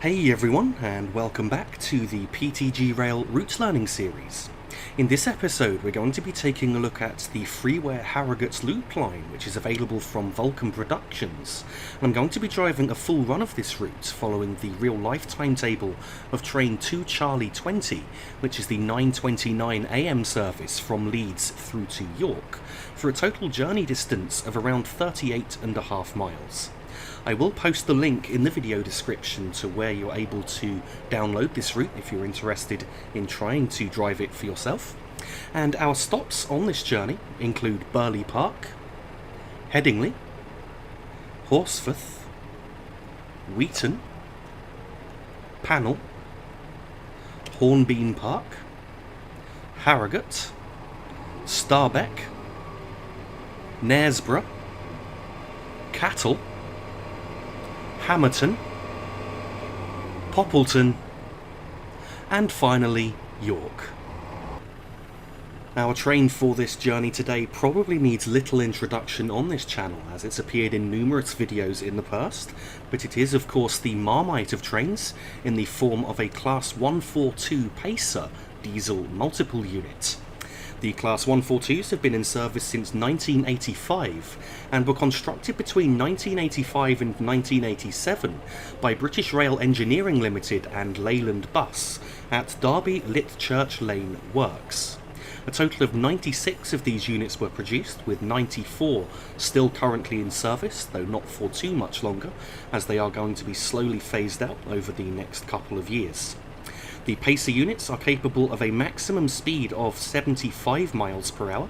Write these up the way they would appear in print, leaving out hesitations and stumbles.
Hey everyone, and welcome back to the PTG Rail Routes Learning series. In this episode, we're going to be taking a look at the freeware Harrogate Loop Line, which is available from Vulcan Productions. And I'm going to be driving a full run of this route, following the real-life timetable of train 2 Charlie 20, which is the 9:29 AM service from Leeds through to York, for a total journey distance of around 38.5 miles. I will post the link in the video description to where you're able to download this route if you're interested in trying to drive it for yourself. And our stops on this journey include Burley Park, Headingley, Horsforth, Weeton, Pannal, Hornbeam Park, Harrogate, Starbeck, Knaresborough, Cattal, Hammerton, Poppleton, and finally York. Our train for this journey today probably needs little introduction on this channel, as it's appeared in numerous videos in the past, but it is of course the Marmite of trains, in the form of a Class 142 Pacer diesel multiple unit. The Class 142s have been in service since 1985 and were constructed between 1985 and 1987 by British Rail Engineering Limited and Leyland Bus at Derby Litchurch Lane Works. A total of 96 of these units were produced, with 94 still currently in service, though not for too much longer, as they are going to be slowly phased out over the next couple of years. The Pacer units are capable of a maximum speed of 75 miles per hour,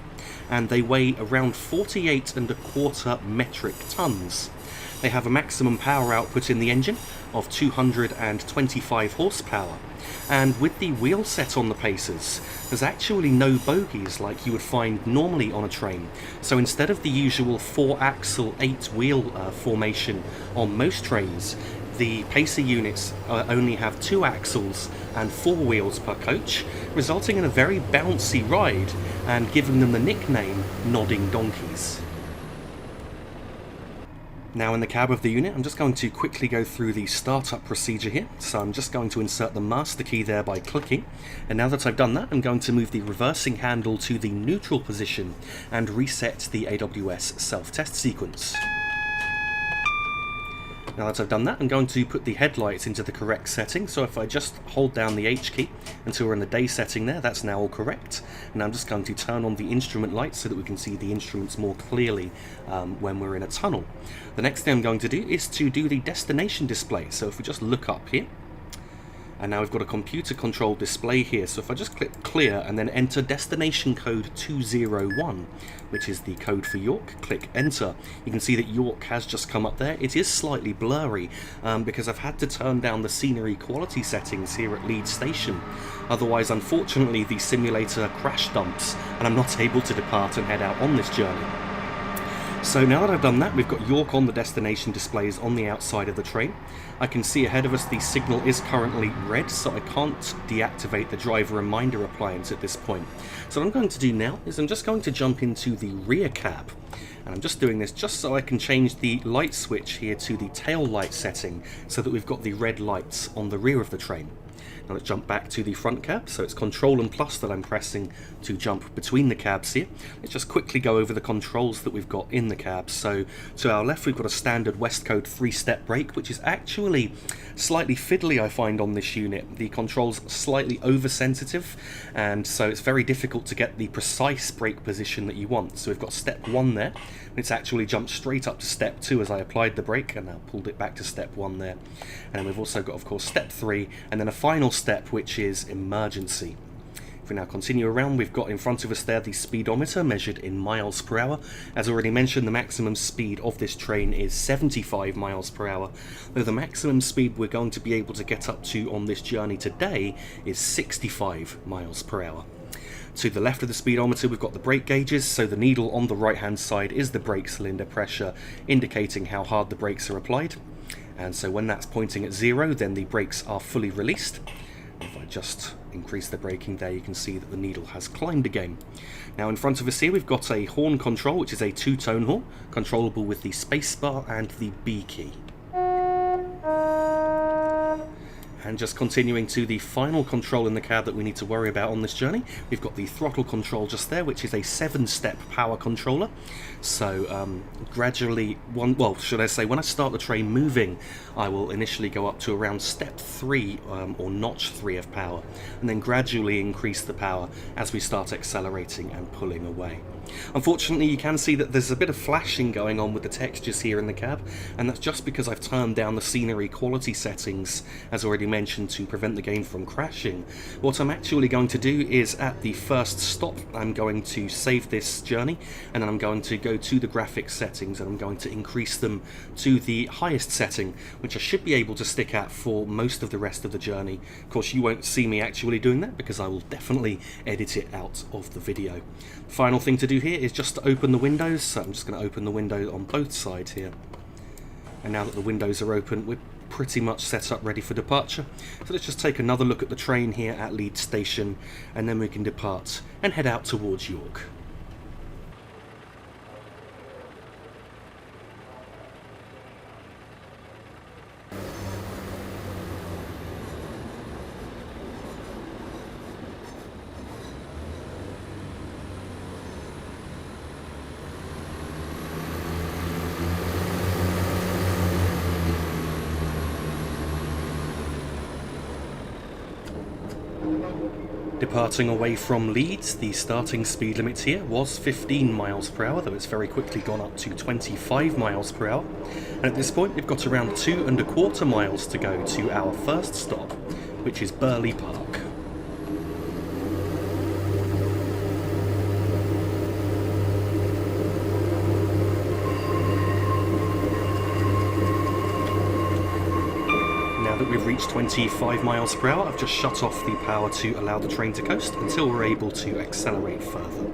and they weigh around 48.25 metric tons. They have a maximum power output in the engine of 225 horsepower, and with the wheel set on the Pacers, there's actually no bogies like you would find normally on a train. So instead of the usual 4-axle 8-wheel formation on most trains, the Pacer units only have 2 axles and 4 wheels per coach, resulting in a very bouncy ride and giving them the nickname Nodding Donkeys. Now in the cab of the unit, I'm just going to quickly go through the startup procedure here. So I'm just going to insert the master key there by clicking, and now that I've done that, I'm going to move the reversing handle to the neutral position and reset the AWS self-test sequence. Now that I've done that, I'm going to put the headlights into the correct setting, so if I just hold down the H key until we're in the day setting there, that's now all correct. And I'm just going to turn on the instrument lights so that we can see the instruments more clearly when we're in a tunnel. The next thing I'm going to do is to do the destination display, so if we just look up here, and now we've got a computer controlled display here, so if I just click clear and then enter destination code 201, which is the code for York, click enter, you can see that York has just come up there. It is slightly blurry because I've had to turn down the scenery quality settings here at Leeds station. Otherwise, unfortunately, the simulator crash dumps and I'm not able to depart and head out on this journey. So now that I've done that, we've got York on the destination displays on the outside of the train. I can see ahead of us the signal is currently red, so I can't deactivate the driver reminder appliance at this point. So what I'm going to do now is I'm just going to jump into the rear cab. And I'm just doing this just so I can change the light switch here to the tail light setting so that we've got the red lights on the rear of the train. Now let's jump back to the front cab, so it's Control and Plus that I'm pressing to jump between the cabs here. Let's just quickly go over the controls that we've got in the cab. So to our left we've got a standard Westcode 3-step brake, which is actually slightly fiddly I find on this unit. The controls are slightly oversensitive, and so it's very difficult to get the precise brake position that you want. So we've got step 1 there, and it's actually jumped straight up to step 2 as I applied the brake, and now pulled it back to step 1 there. And we've also got of course step 3, and then a final step which is emergency. If we now continue around, we've got in front of us there the speedometer measured in miles per hour. As already mentioned, the maximum speed of this train is 75 miles per hour, though the maximum speed we're going to be able to get up to on this journey today is 65 miles per hour. To the left of the speedometer we've got the brake gauges, so the needle on the right hand side is the brake cylinder pressure, indicating how hard the brakes are applied. And so when that's pointing at 0, then the brakes are fully released. If I just increase the braking there, you can see that the needle has climbed again. Now in front of us here we've got a horn control, which is a 2-tone horn, controllable with the spacebar and the B key. And just continuing to the final control in the cab that we need to worry about on this journey, we've got the throttle control just there, which is a 7-step power controller. So gradually, when I start the train moving, I will initially go up to around step 3 or notch 3 of power, and then gradually increase the power as we start accelerating and pulling away. Unfortunately, you can see that there's a bit of flashing going on with the textures here in the cab, and that's just because I've turned down the scenery quality settings, as already mentioned, to prevent the game from crashing. What I'm actually going to do is, at the first stop, I'm going to save this journey, and then I'm going to go to the graphics settings, and I'm going to increase them to the highest setting, which I should be able to stick at for most of the rest of the journey. Of course, you won't see me actually doing that, because I will definitely edit it out of the video. Final thing to do here is just to open the windows, so I'm just going to open the window on both sides here. And now that the windows are open, we're pretty much set up ready for departure. So let's just take another look at the train here at Leeds Station, and then we can depart and head out towards York. Departing away from Leeds, the starting speed limit here was 15 miles per hour, though it's very quickly gone up to 25 miles per hour. And at this point, we've got around 2¼ miles to go to our first stop, which is Burley Park. Now that we've reached 25 miles per hour, I've just shut off the power to allow the train to coast until we're able to accelerate further.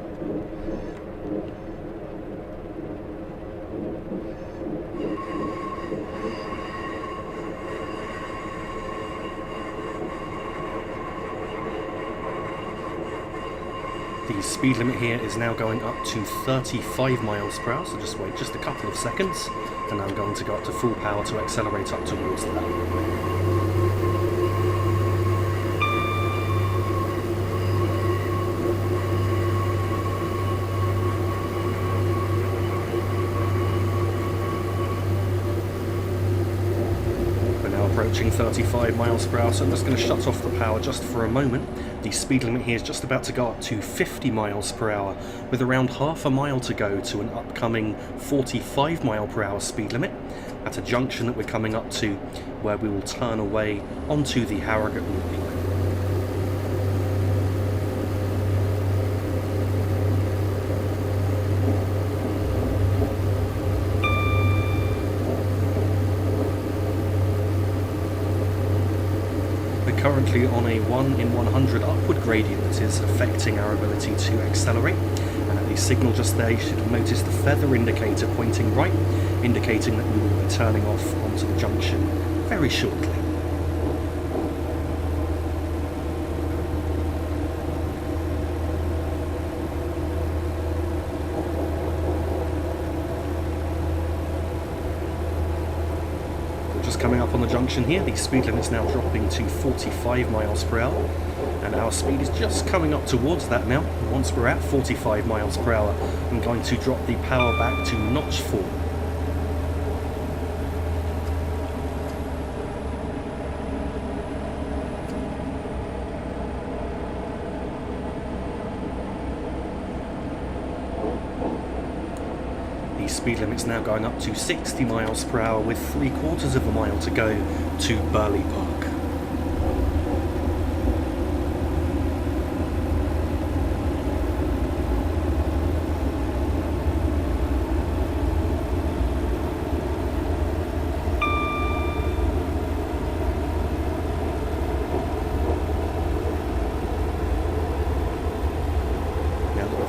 The speed limit here is now going up to 35 miles per hour, so just wait just a couple of seconds, and I'm going to go up to full power to accelerate up towards that. Approaching 35 miles per hour, so I'm just going to shut off the power just for a moment. The speed limit here is just about to go up to 50 miles per hour, with around half a mile to go to an upcoming 45 mile per hour speed limit at a junction that we're coming up to, where we will turn away onto the Harrogate Loop Line. Currently on a 1 in 100 upward gradient that is affecting our ability to accelerate, and at the signal just there you should have noticed the feather indicator pointing right, indicating that we will be turning off onto the junction very shortly. Coming up on the junction here, the speed limit is now dropping to 45 miles per hour, and our speed is just coming up towards that now. Once we're at 45 miles per hour, I'm going to drop the power back to notch 4. The speed limit's now going up to 60 miles per hour with 3/4 of a mile to go to Burley Park.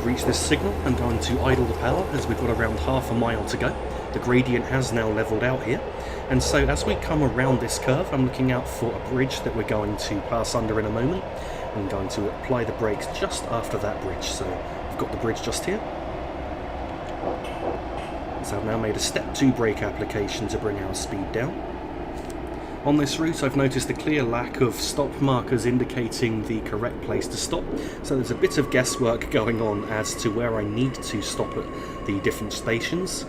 Reach this signal, I'm going to idle the power as we've got around half a mile to go. The gradient has now levelled out here, and so as we come around this curve, I'm looking out for a bridge that we're going to pass under in a moment. I'm going to apply the brakes just after that bridge, so I've got the bridge just here. So I've now made a step 2 brake application to bring our speed down. On this route I've noticed a clear lack of stop markers indicating the correct place to stop, so there's a bit of guesswork going on as to where I need to stop at the different stations.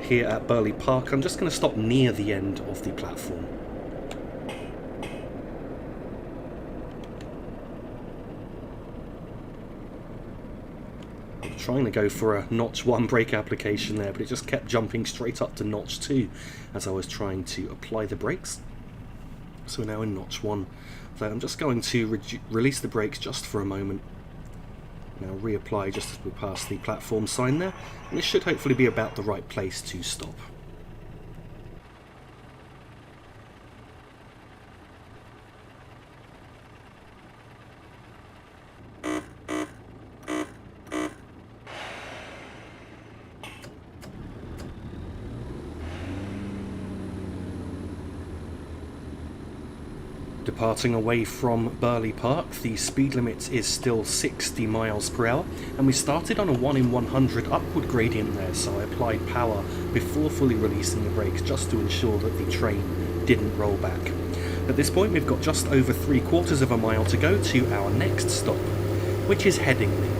Here at Burley Park I'm just going to stop near the end of the platform. Trying to go for a notch 1 brake application there, but it just kept jumping straight up to notch 2 as I was trying to apply the brakes. So we're now in notch 1. So I'm just going to release the brakes just for a moment. Now reapply just as we pass the platform sign there, and this should hopefully be about the right place to stop. Departing away from Burley Park, the speed limit is still 60 miles per hour, and we started on a 1 in 100 upward gradient there, so I applied power before fully releasing the brakes just to ensure that the train didn't roll back. At this point we've got just over 3/4 of a mile to go to our next stop, which is Headingley.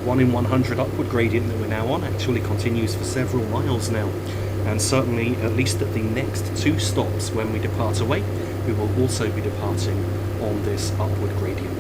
1 in 100 upward gradient that we're now on actually continues for several miles now, and certainly at least at the next 2 stops when we depart away we will also be departing on this upward gradient.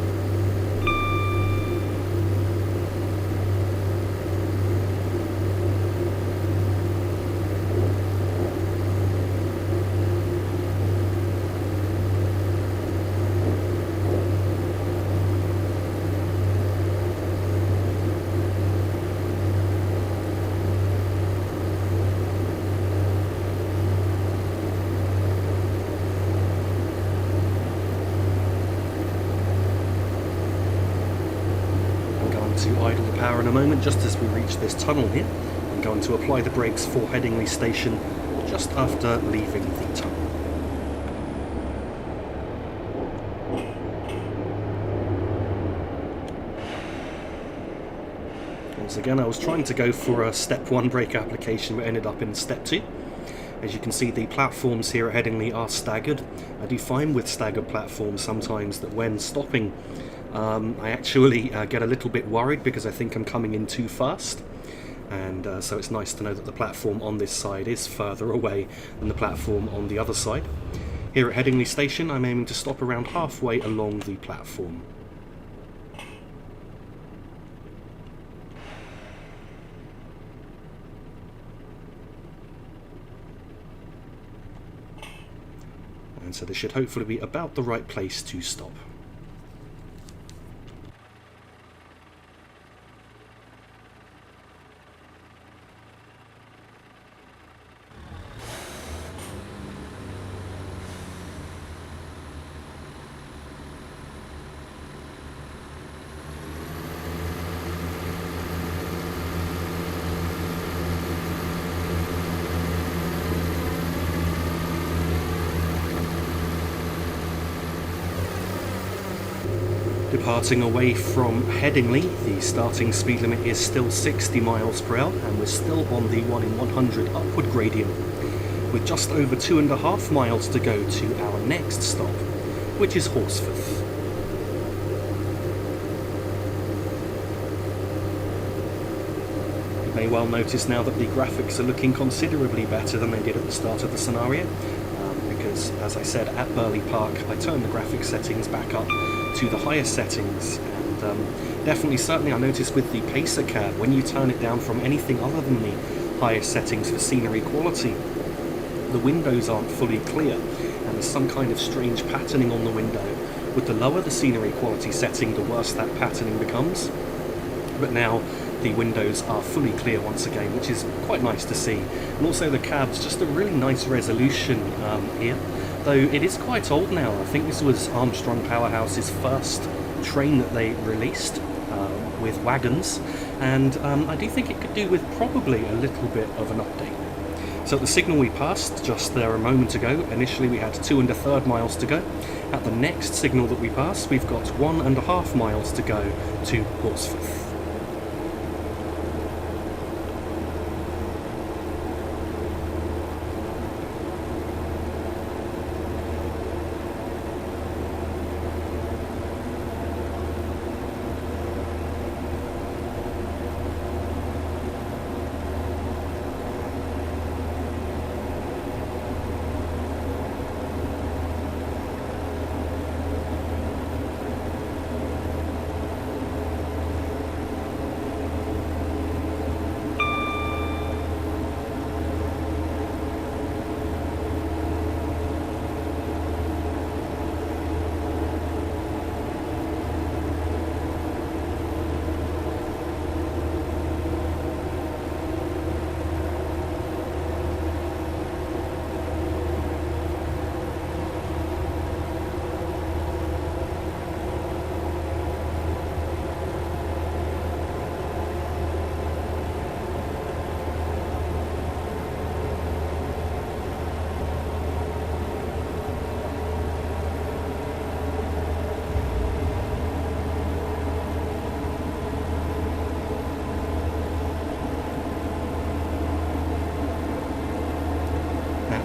To idle the power in a moment just as we reach this tunnel here. I'm going to apply the brakes for Headingley station just after leaving the tunnel. Once again I was trying to go for a step 1 brake application but ended up in step 2. As you can see, the platforms here at Headingley are staggered. I do find with staggered platforms sometimes that when stopping I actually get a little bit worried because I think I'm coming in too fast, and so it's nice to know that the platform on this side is further away than the platform on the other side. Here at Headingley station I'm aiming to stop around halfway along the platform. And so this should hopefully be about the right place to stop. Departing away from Headingley, the starting speed limit is still 60 miles per hour and we're still on the 1 in 100 upward gradient, with just over 2.5 miles to go to our next stop, which is Horsforth. You may well notice now that the graphics are looking considerably better than they did at the start of the scenario, because as I said at Burley Park I turned the graphics settings back up to the highest settings, and definitely certainly I noticed with the Pacer cab when you turn it down from anything other than the highest settings for scenery quality, the windows aren't fully clear and there's some kind of strange patterning on the window. With the lower the scenery quality setting, the worse that patterning becomes, but now the windows are fully clear once again, which is quite nice to see. And also the cab's just a really nice resolution here, though it is quite old now. I think this was Armstrong Powerhouse's first train that they released with wagons, and I do think it could do with probably a little bit of an update. So at the signal we passed just there a moment ago, initially we had 2 1/3 miles to go, At the next signal that we pass, we've got 1.5 miles to go to Horsforth.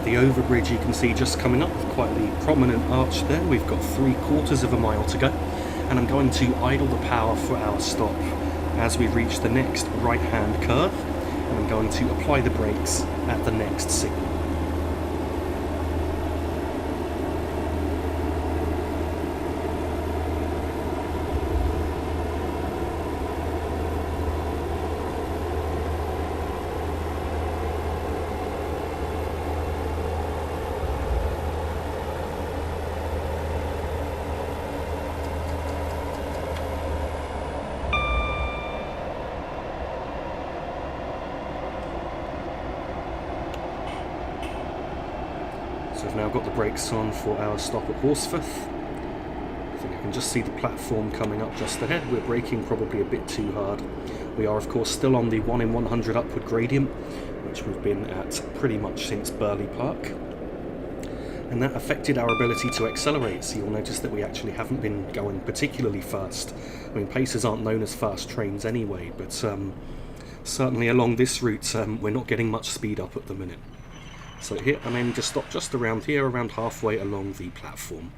The overbridge you can see just coming up with quite the prominent arch there. We've got 3/4 of a mile to go, and I'm going to idle the power for our stop as we reach the next right hand curve, and I'm going to apply the brakes at the next signal. So I've now got the brakes on for our stop at Horsforth. I think I can just see the platform coming up just ahead. We're braking probably a bit too hard. We are of course still on the 1 in 100 upward gradient, which we've been at pretty much since Burley Park. And that affected our ability to accelerate, so you'll notice that we actually haven't been going particularly fast. I mean, pacers aren't known as fast trains anyway, but certainly along this route we're not getting much speed up at the minute. So here I'm aiming to stop just around here, around halfway along the platform.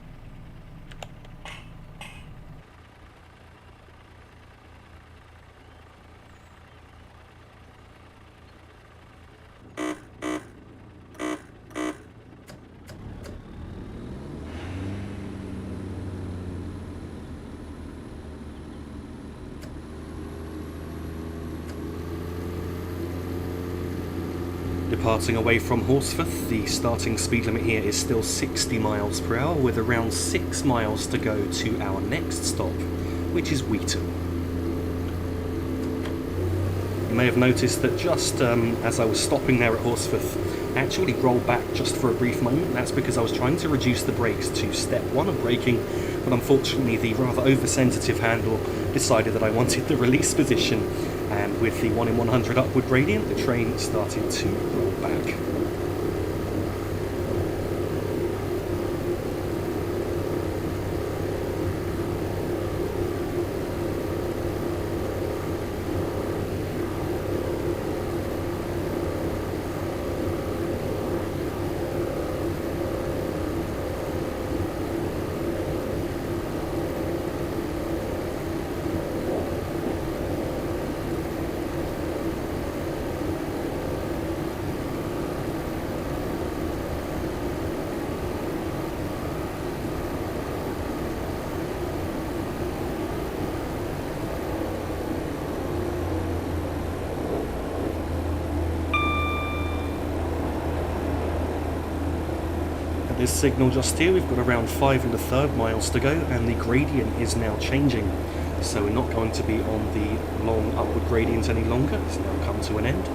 Departing away from Horsforth, the starting speed limit here is still 60 miles per hour, with around 6 miles to go to our next stop, which is Weeton. You may have noticed that just as I was stopping there at Horsforth, I actually rolled back just for a brief moment. That's because I was trying to reduce the brakes to step 1 of braking, but unfortunately the rather oversensitive handle decided that I wanted the release position, and with the 1 in 100 upward gradient, the train started to roll back. This signal just here, we've got around 5 1/3 miles to go, and the gradient is now changing. So we're not going to be on the long upward gradient any longer. It's now come to an end.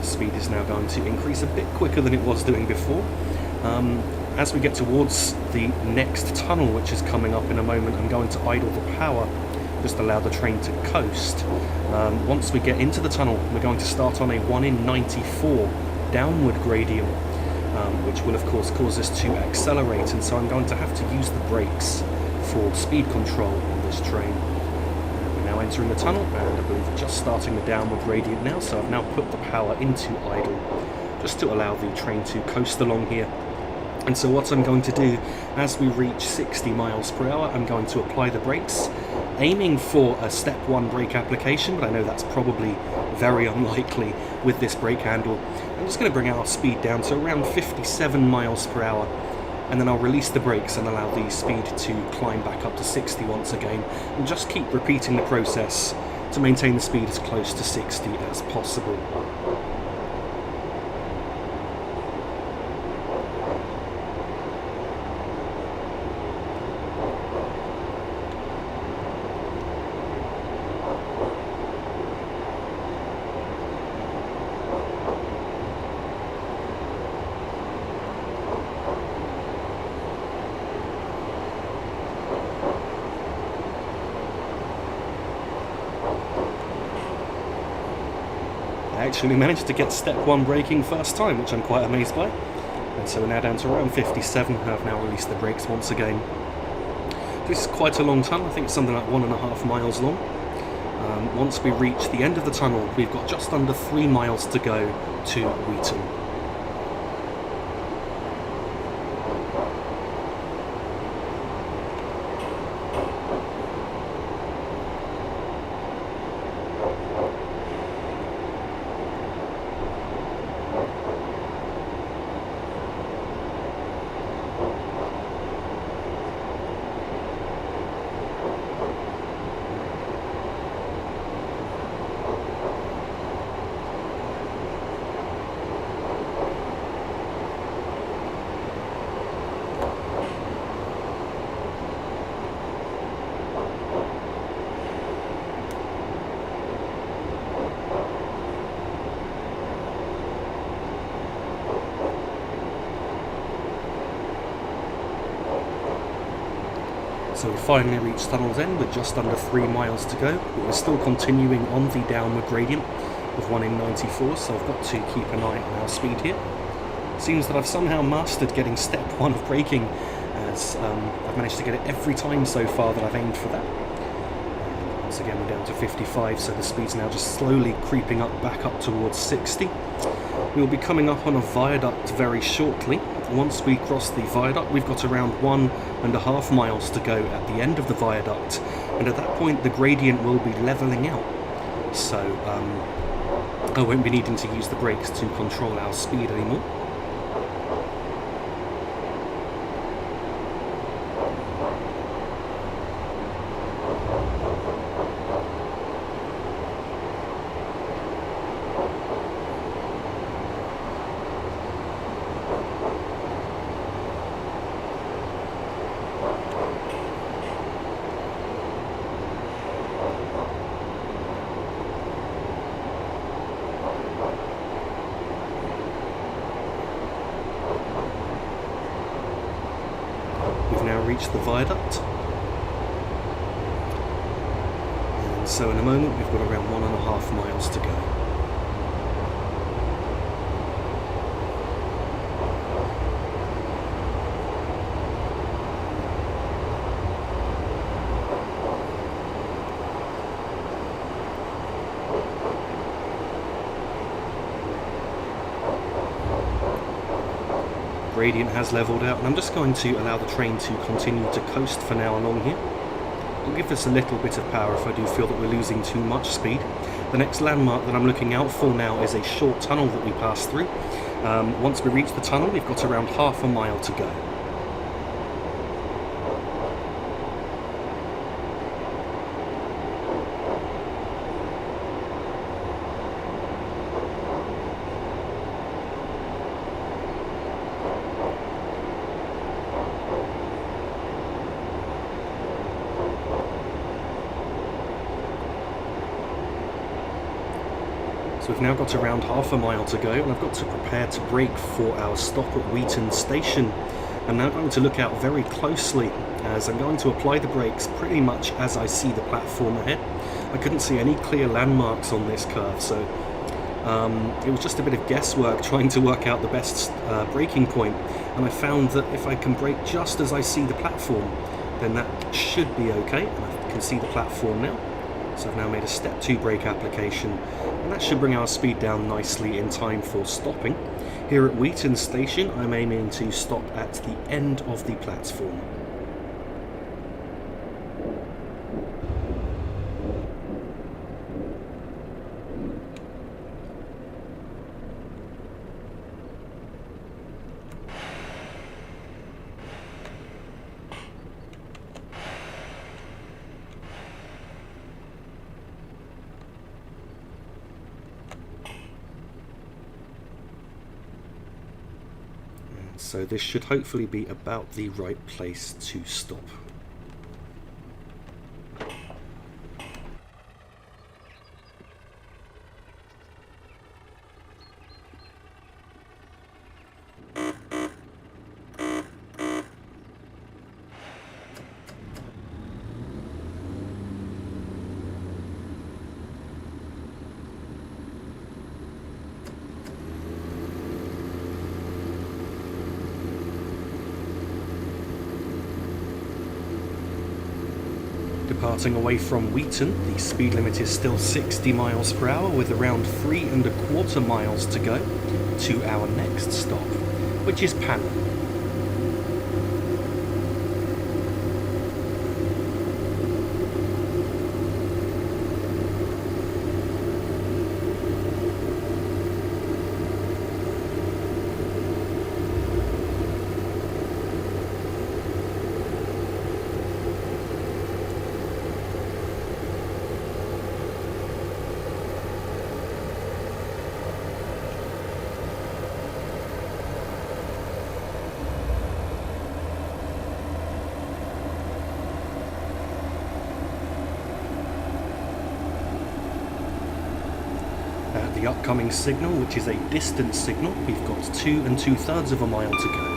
Speed is now going to increase a bit quicker than it was doing before. As we get towards the next tunnel, which is coming up in a moment, I'm going to idle the power, just allow the train to coast. Once we get into the tunnel, we're going to start on a 1 in 94 downward gradient. which will of course cause us to accelerate, and so I'm going to have to use the brakes for speed control on this train. We're now entering the tunnel, and I believe just starting the downward gradient now, so I've now put the power into idle, just to allow the train to coast along here. And so what I'm going to do, as we reach 60 miles per hour, I'm going to apply the brakes, aiming for a step 1 brake application, but I know that's probably very unlikely with this brake handle. I'm just going to bring our speed down to around 57 miles per hour, and then I'll release the brakes and allow the speed to climb back up to 60 once again, and just keep repeating the process to maintain the speed as close to 60 as possible. I actually managed to get step 1 braking first time, which I'm quite amazed by. And so we're now down to around 57. I've now released the brakes once again. This is quite a long tunnel, I think it's something like 1.5 miles long. Once we reach the end of the tunnel, we've got just under 3 miles to go to Weeton. So we finally reached tunnel's end with just under 3 miles to go, but we're still continuing on the downward gradient of 1 in 94, so I've got to keep an eye on our speed here. Seems that I've somehow mastered getting step 1 of braking, as I've managed to get it every time so far that I've aimed for that. Once again we're down to 55, so the speed's now just slowly creeping up back up towards 60. We'll be coming up on a viaduct very shortly. Once we cross the viaduct, we've got around 1.5 miles to go at the end of the viaduct, and at that point the gradient will be levelling out. So I won't be needing to use the brakes to control our speed anymore. Reach the viaduct, and so in a moment we've got around 1.5 miles to go. Gradient has levelled out, and I'm just going to allow the train to continue to coast for now along here. I'll give this a little bit of power if I do feel that we're losing too much speed. The next landmark that I'm looking out for now is a short tunnel that we pass through. Once we reach the tunnel, we've got around 1/2 mile to go. So we've now got around 1/2 mile to go, and I've got to prepare to brake for our stop at Weeton station. I'm now going to look out very closely as I'm going to apply the brakes pretty much as I see the platform ahead. I couldn't see any clear landmarks on this curve, so It was just a bit of guesswork trying to work out the best braking point, and I found that if I can brake just as I see the platform, then that should be okay. And I can see the platform now, so I've now made a step 2 brake application, and that should bring our speed down nicely in time for stopping. Here at Weeton station, I'm aiming to stop at the end of the platform. So this should hopefully be about the right place to stop. Departing away from Weeton, the speed limit is still 60 miles per hour with around 3¼ miles to go to our next stop, which is Pannal. The upcoming signal, which is a distance signal, we've got 2 2/3 mile to go.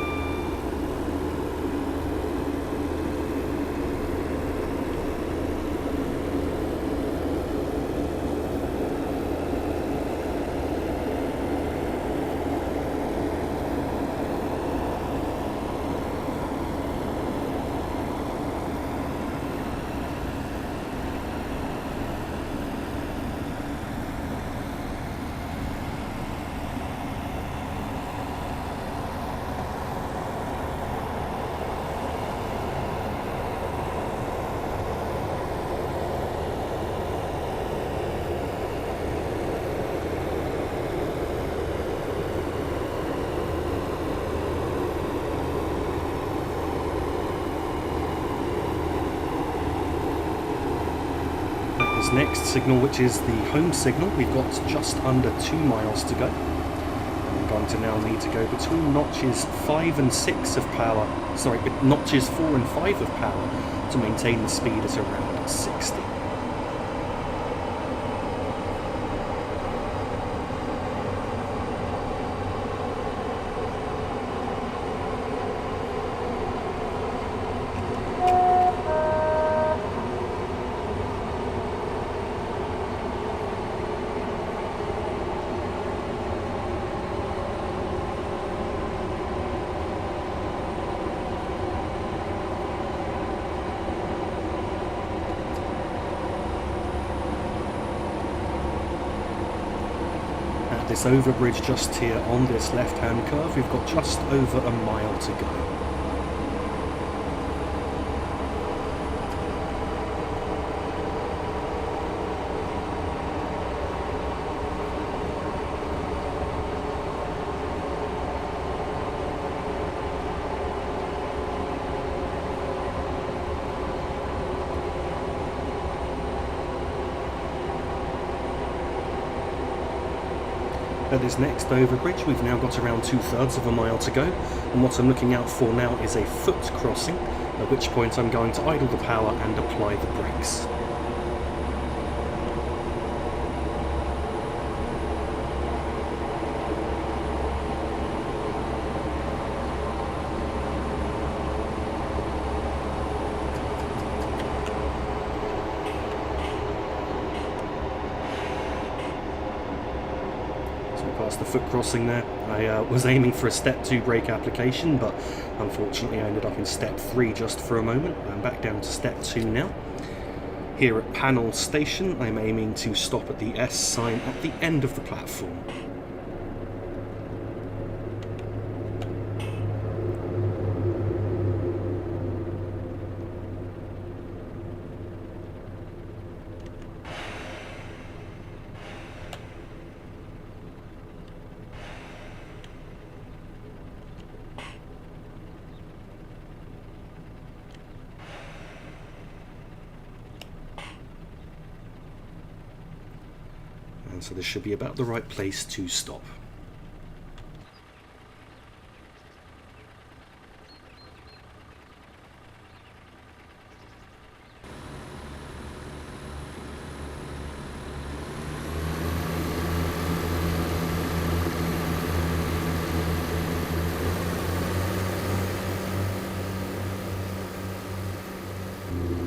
Next signal, which is the home signal, we've got just under 2 miles to go. I'm going to now need to go between notches 5 and 6 of power, sorry, notches 4 and 5 of power to maintain the speed at around 60. This overbridge just here on this left-hand curve, we've got just over a mile to go. At this next overbridge, we've now got around 2/3 mile to go, and what I'm looking out for now is a foot crossing, at which point I'm going to idle the power and apply the brakes. past the foot crossing there. I was aiming for a step 2 brake application, but unfortunately I ended up in step 3 just for a moment. I'm back down to step 2 now. Here at Pannal station, I'm aiming to stop at the S sign at the end of the platform. So this should be about the right place to stop.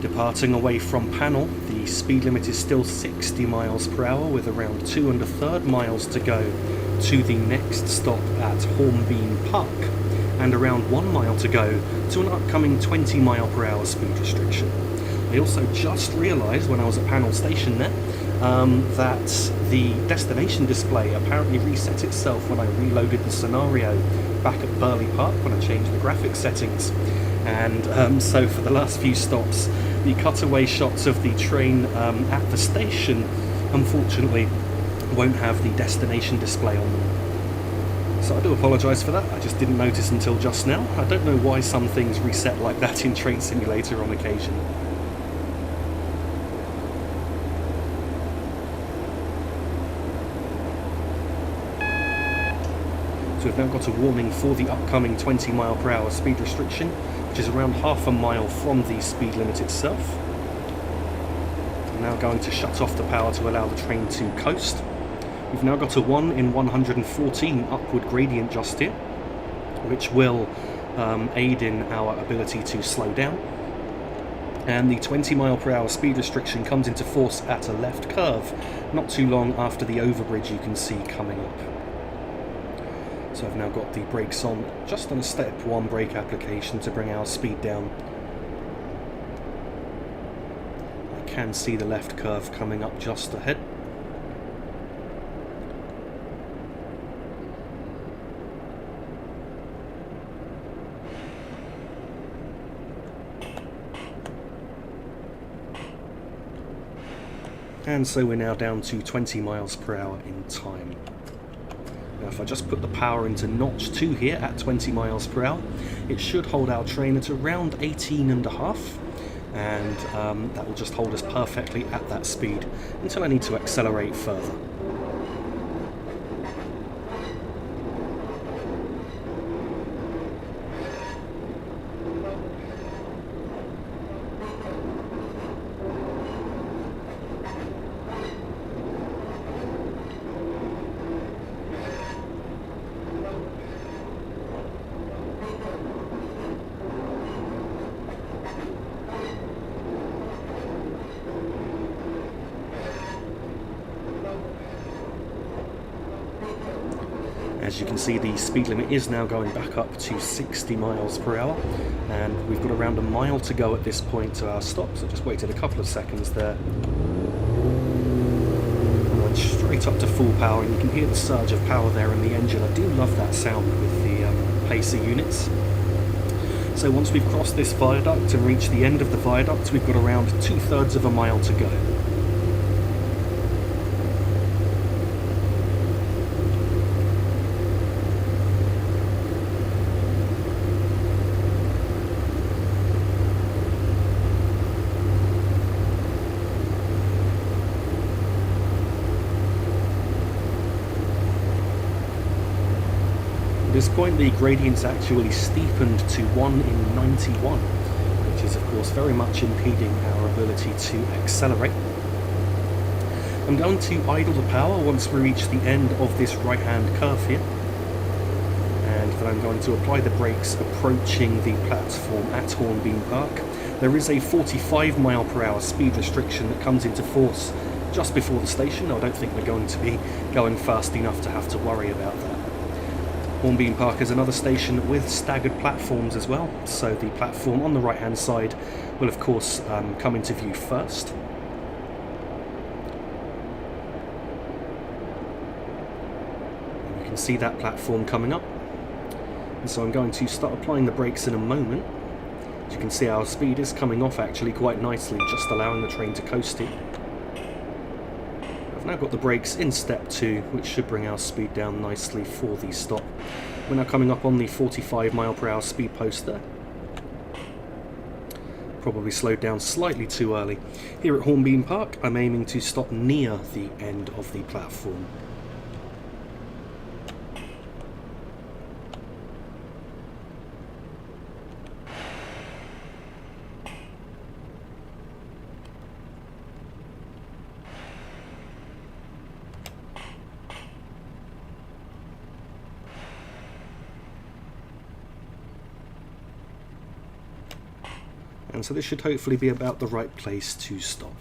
Departing away from Pannal, the speed limit is still 60 miles per hour with around 2 1/3 miles to go to the next stop at Hornbeam Park and around 1 mile to go to an upcoming 20 mile per hour speed restriction. I also just realised when I was at Pannal station there that the destination display apparently reset itself when I reloaded the scenario back at Burley Park when I changed the graphics settings. And so for the last few stops, the cutaway shots of the train at the station unfortunately won't have the destination display on them. So I do apologise for that, I just didn't notice until just now. I don't know why some things reset like that in Train Simulator on occasion. So we've now got a warning for the upcoming 20 mile per hour speed restriction, which is around half a mile from the speed limit itself. I'm now going to shut off the power to allow the train to coast. We've now got a 1 in 114 upward gradient just here, which will aid in our ability to slow down. And the 20 mile per hour speed restriction comes into force at a left curve, not too long after the overbridge you can see coming up. So I've now got the brakes on, just on a step 1 brake application to bring our speed down. I can see the left curve coming up just ahead. And so we're now down to 20 miles per hour in time. Now if I just put the power into notch 2 here at 20 miles per hour, it should hold our train at around 18.5, and that will just hold us perfectly at that speed until I need to accelerate further. As you can see, the speed limit is now going back up to 60 miles per hour, and we've got around a mile to go at this point to our stop, so just waited a couple of seconds there. And went straight up to full power, and you can hear the surge of power there in the engine. I do love that sound with the Pacer units. So once we've crossed this viaduct and reached the end of the viaduct, we've got around 2/3 of a mile to go. At this point the gradient's actually steepened to 1 in 91, which is of course very much impeding our ability to accelerate. I'm going to idle the power once we reach the end of this right hand curve here, and then I'm going to apply the brakes approaching the platform at Hornbeam Park. There is a 45 mile per hour speed restriction that comes into force just before the station. I don't think we're going to be going fast enough to have to worry about that. Hornbeam Park is another station with staggered platforms as well, so the platform on the right hand side will of course come into view first. And you can see that platform coming up, and so I'm going to start applying the brakes in a moment. As you can see, our speed is coming off actually quite nicely, just allowing the train to coast here. I've now got the brakes in step 2, which should bring our speed down nicely for the stop. We're now coming up on the 45 mph speed post there. Probably slowed down slightly too early. Here at Hornbeam Park, I'm aiming to stop near the end of the platform. And so this should hopefully be about the right place to stop.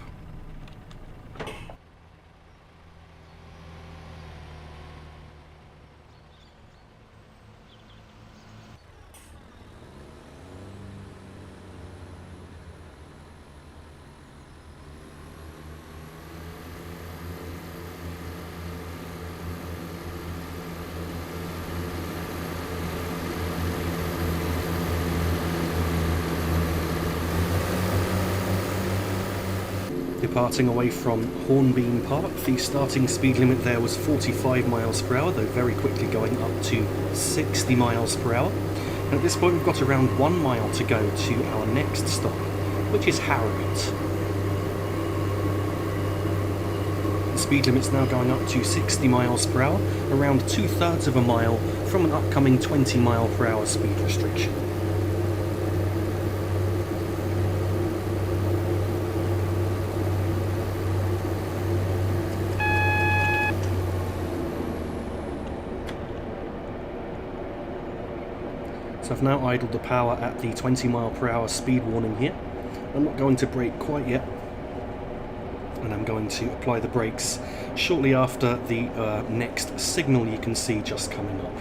Departing away from Hornbeam Park, the starting speed limit there was 45 mph, though very quickly going up to 60 mph. And at this point we've got around 1 mile to go to our next stop, which is Harrogate. The speed limit's now going up to 60 mph, around 2/3 of a mile from an upcoming 20 mph speed restriction. So I've now idled the power at the 20 mph speed warning here. I'm not going to brake quite yet, and I'm going to apply the brakes shortly after the next signal you can see just coming up.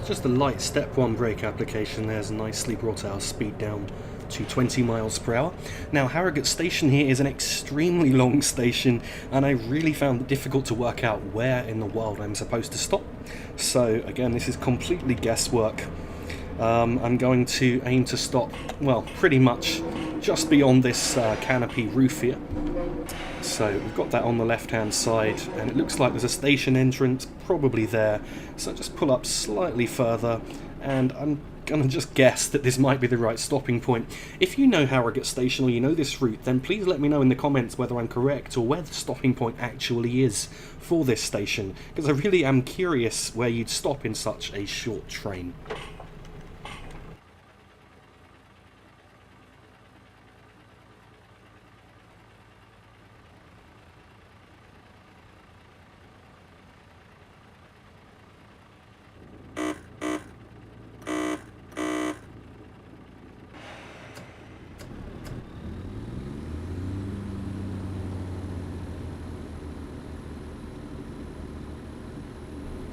Just a light step 1 brake application there's nicely brought our speed down to 20 mph. Now Harrogate station here is an extremely long station, and I really found it difficult to work out where in the world I'm supposed to stop. So again, this is completely guesswork. I'm going to aim to stop, well, pretty much just beyond this canopy roof here. So we've got that on the left hand side, and it looks like there's a station entrance probably there, so just pull up slightly further, and I'm going to just guess that this might be the right stopping point. If you know Harrogate station or you know this route, then please let me know in the comments whether I'm correct or where the stopping point actually is for this station, because I really am curious where you'd stop in such a short train.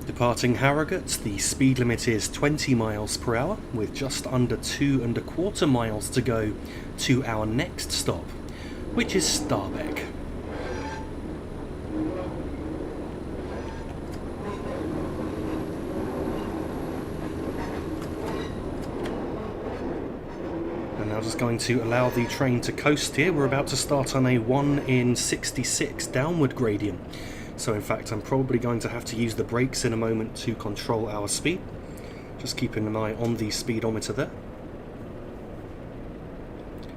Departing Harrogate, the speed limit is 20 mph, with just under 2¼ miles to go to our next stop, which is Starbeck. And now just going to allow the train to coast here. We're about to start on a 1 in 66 downward gradient. So in fact I'm probably going to have to use the brakes in a moment to control our speed. Just keeping an eye on the speedometer there.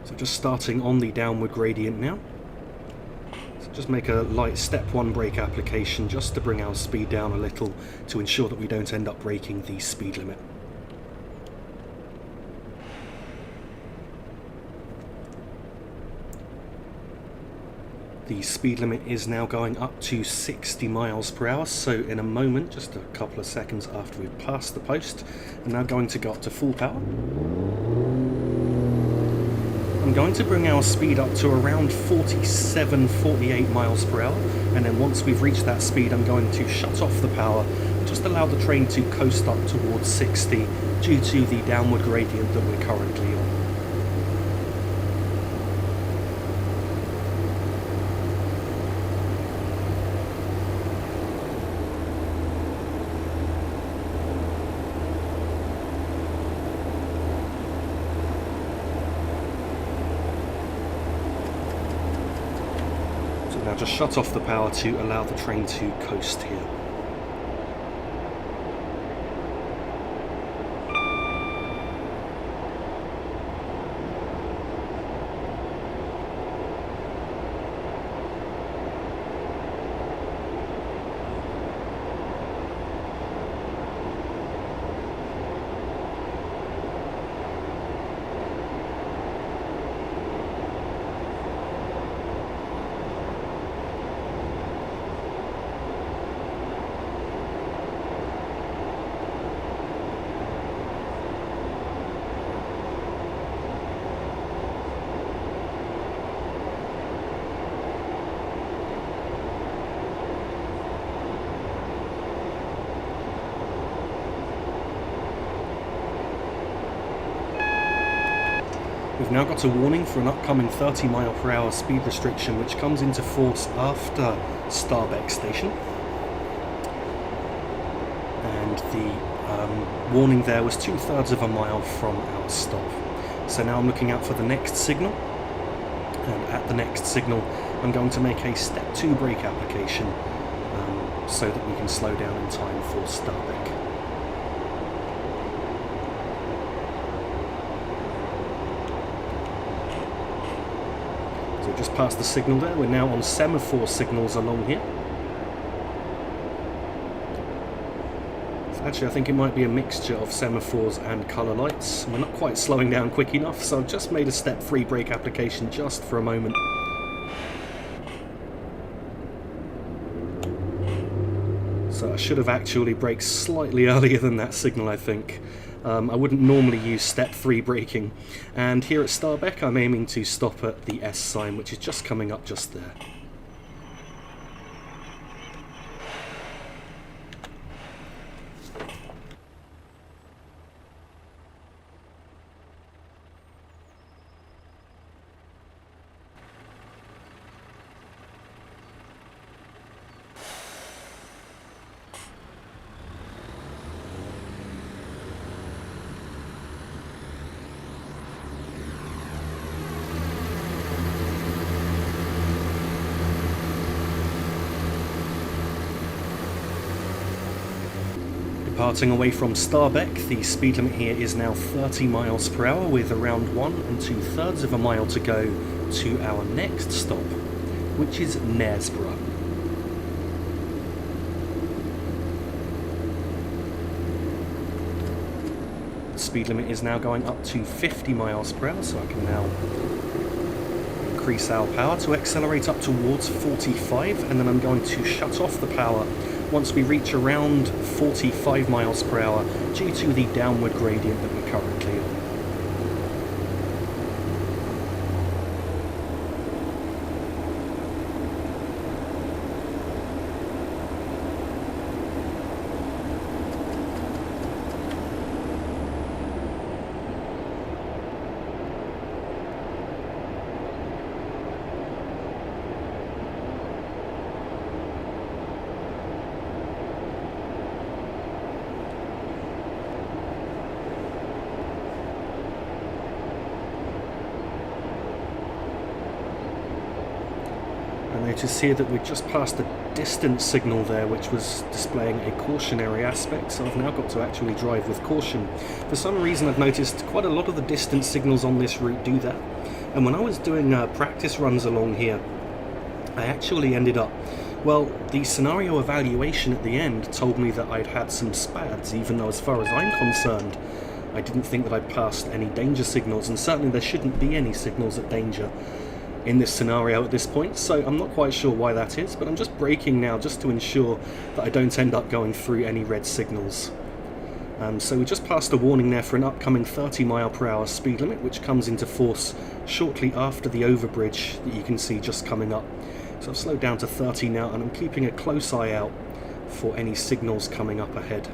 So just starting on the downward gradient now. So just make a light step 1 brake application just to bring our speed down a little to ensure that we don't end up breaking the speed limit. The speed limit is now going up to 60 miles per hour, so in a moment, just a couple of seconds after we've passed the post, I'm now going to go up to full power. I'm going to bring our speed up to around 47, 48 miles per hour, and then once we've reached that speed I'm going to shut off the power, just allow the train to coast up towards 60 due to the downward gradient that we're currently on. Now just shut off the power to allow the train to coast here. We've now got a warning for an upcoming 30 mile per hour speed restriction which comes into force after Starbeck station. And the warning there was 2/3 of a mile from our stop. So now I'm looking out for the next signal, and at the next signal I'm going to make a step 2 brake application so that we can slow down in time for Starbeck. So just past the signal there, we're now on semaphore signals along here. So actually I think it might be a mixture of semaphores and colour lights. We're not quite slowing down quick enough, so I've just made a step 3 brake application just for a moment. So I should have actually braked slightly earlier than that signal, I think. I wouldn't normally use step 3 braking. And here at Starbeck I'm aiming to stop at the S sign, which is just coming up just there. Departing away from Starbeck, the speed limit here is now 30 miles per hour with around 1 2/3 of a mile to go to our next stop, which is Knaresborough. The speed limit is now going up to 50 miles per hour, so I can now increase our power to accelerate up towards 45, and then I'm going to shut off the power once we reach around 45 miles per hour due to the downward gradient that we're currently on. Notice here that we've just passed the distance signal there, which was displaying a cautionary aspect, so I've now got to actually drive with caution. For some reason I've noticed quite a lot of the distance signals on this route do that, and when I was doing practice runs along here, I actually ended up, well, the scenario evaluation at the end told me that I'd had some SPADs, even though as far as I'm concerned, I didn't think that I'd passed any danger signals, and certainly there shouldn't be any signals of danger in this scenario at this point, so I'm not quite sure why that is, but I'm just braking now just to ensure that I don't end up going through any red signals. So we just passed a warning there for an upcoming 30-mile-per-hour speed limit, which comes into force shortly after the overbridge that you can see just coming up. So I've slowed down to 30 now, and I'm keeping a close eye out for any signals coming up ahead.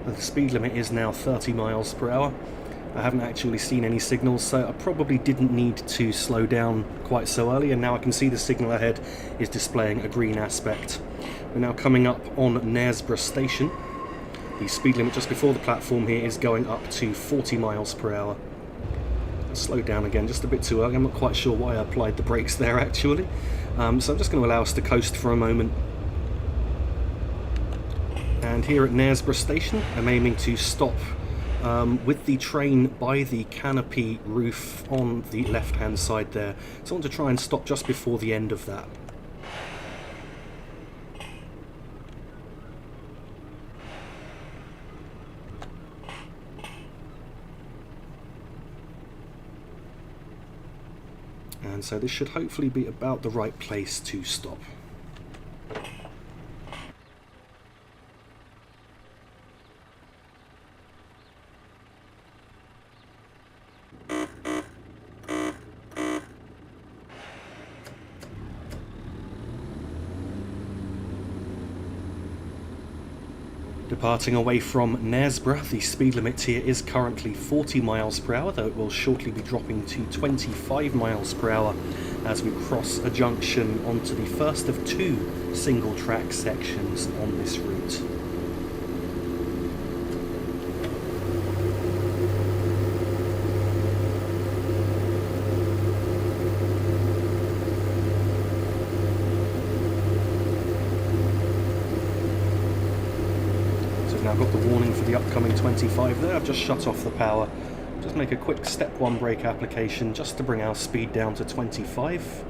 The speed limit is now 30 miles per hour. I haven't actually seen any signals, so I probably didn't need to slow down quite so early, and now I can see the signal ahead is displaying a green aspect. We're now coming up on Knaresborough station. The speed limit just before the platform here is going up to 40 miles per hour. I slowed down again just a bit too early. I'm not quite sure why I applied the brakes there actually. So I'm just going to allow us to coast for a moment. And here at Knaresborough station, I'm aiming to stop with the train by the canopy roof on the left-hand side there. So I want to try and stop just before the end of that. And so this should hopefully be about the right place to stop. Departing away from Knaresborough, the speed limit here is currently 40 miles per hour, though it will shortly be dropping to 25 miles per hour as we cross a junction onto the first of two single track sections on this route. Now I've got the warning for the upcoming 25 there. I've just shut off the power. Just make a quick step 1 brake application just to bring our speed down to 25.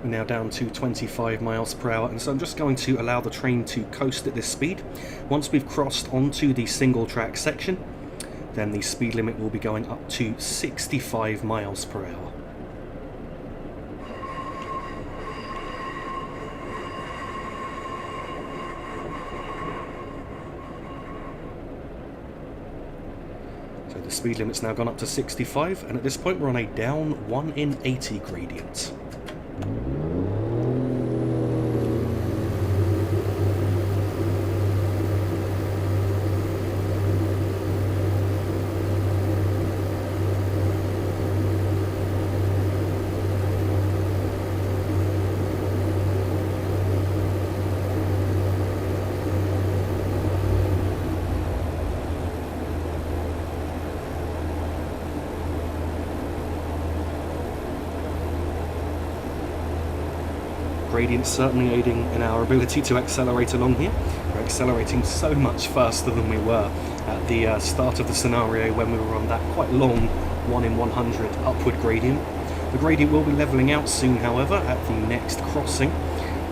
We're now down to 25 miles per hour, and so I'm just going to allow the train to coast at this speed. Once we've crossed onto the single track section, then the speed limit will be going up to 65 miles per hour. The speed limit's now gone up to 65, and at this point we're on a down 1 in 80 gradient. Gradient's certainly aiding in our ability to accelerate along here. We're accelerating so much faster than we were at the start of the scenario when we were on that quite long 1 in 100 upward gradient. The gradient will be levelling out soon, however, at the next crossing,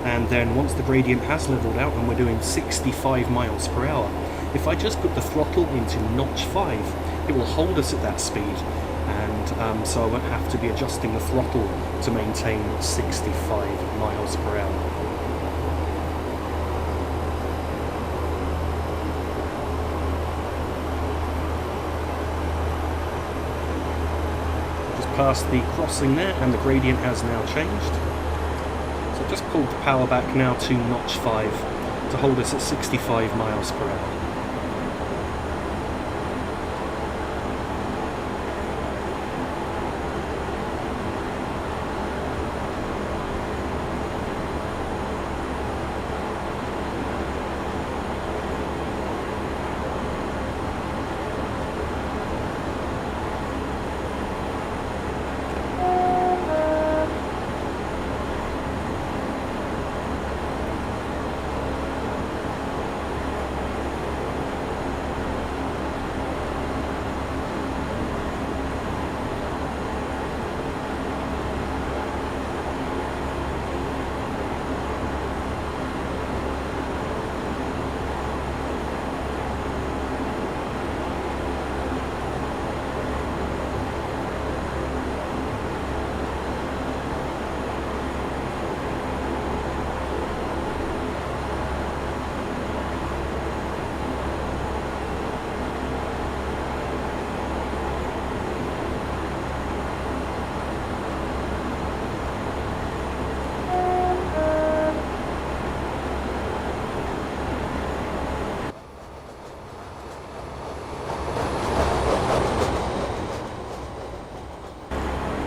and then once the gradient has levelled out and we're doing 65 miles per hour, if I just put the throttle into notch 5, it will hold us at that speed, and so I won't have to be adjusting the throttle to maintain 65 miles per hour. past the crossing there and the gradient has now changed. So I've just pulled the power back now to notch 5 to hold us at 65 miles per hour.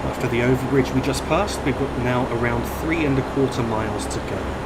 After the overbridge we just passed, we've got now around 3¼ miles to go.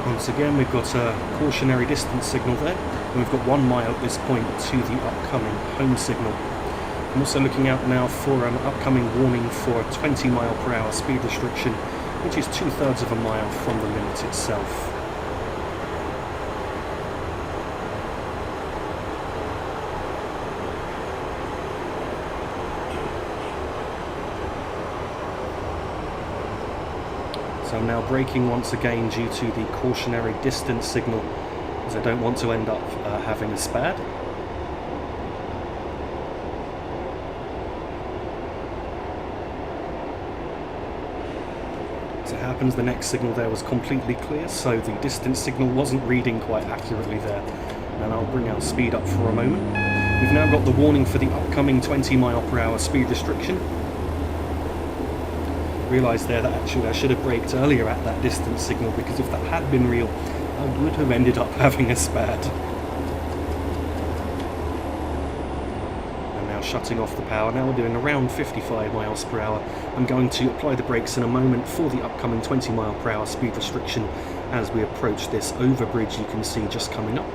Once again, we've got a cautionary distance signal there, and we've got 1 mile at this point to the upcoming home signal. I'm also looking out now for an upcoming warning for a 20 mph speed restriction, which is 2/3 of a mile from the limit itself. So I'm now braking once again due to the cautionary distance signal, as I don't want to end up having a spad. As it happens, the next signal there was completely clear, so the distance signal wasn't reading quite accurately there. And I'll bring our speed up for a moment. We've now got the warning for the upcoming 20 mph speed restriction. Realised there that actually I should have braked earlier at that distance signal, because if that had been real, I would have ended up having a spad. And now shutting off the power. Now we're doing around 55 mph. I'm going to apply the brakes in a moment for the upcoming 20 mph speed restriction as we approach this overbridge you can see just coming up.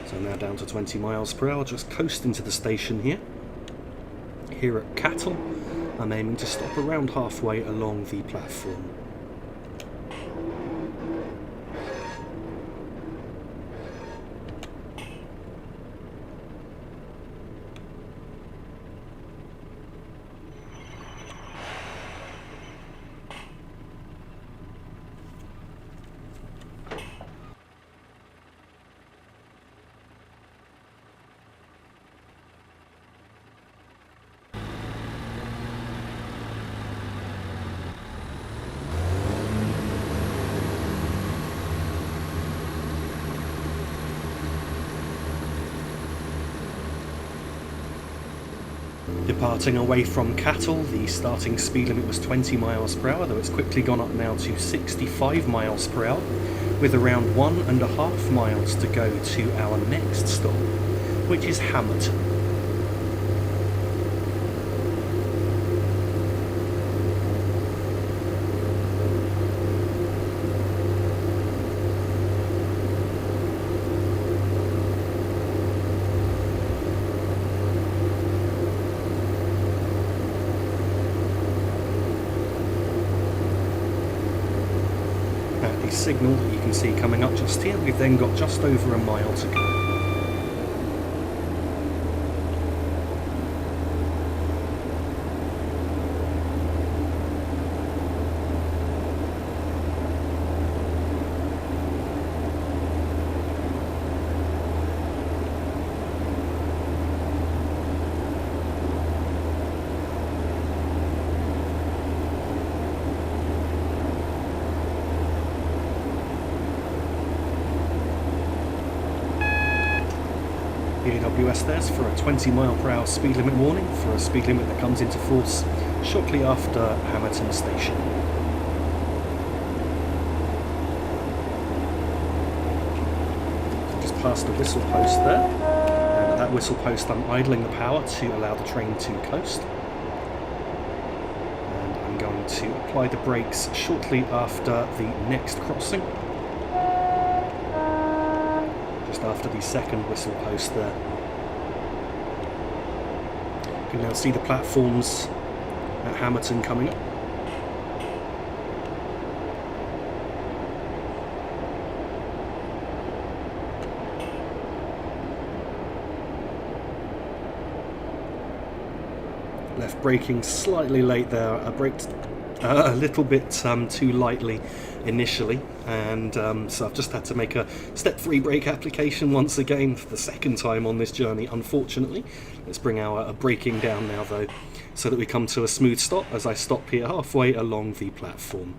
So now down to 20 miles per hour, just coasting to the station here. Here at Cattal, I'm aiming to stop around halfway along the platform. Departing away from Cattal, the starting speed limit was 20 miles per hour, though it's quickly gone up now to 65 miles per hour, with around 1.5 miles to go to our next stop, which is Hammerton. Signal that you can see coming up just here, we've then got just over a mile to go. AWS there's for a 20 mile per hour speed limit warning for a speed limit that comes into force shortly after Hammerton station. Just past the whistle post there, and at that whistle post I'm idling the power to allow the train to coast, and I'm going to apply the brakes shortly after the next crossing. After the second whistle post there. You can now see the platforms at Hammerton coming up. Left braking slightly late there. I braked a little bit too lightly initially, and so I've just had to make a step-free brake application once again for the second time on this journey, unfortunately. Let's bring our braking down now though, so that we come to a smooth stop as I stop here halfway along the platform.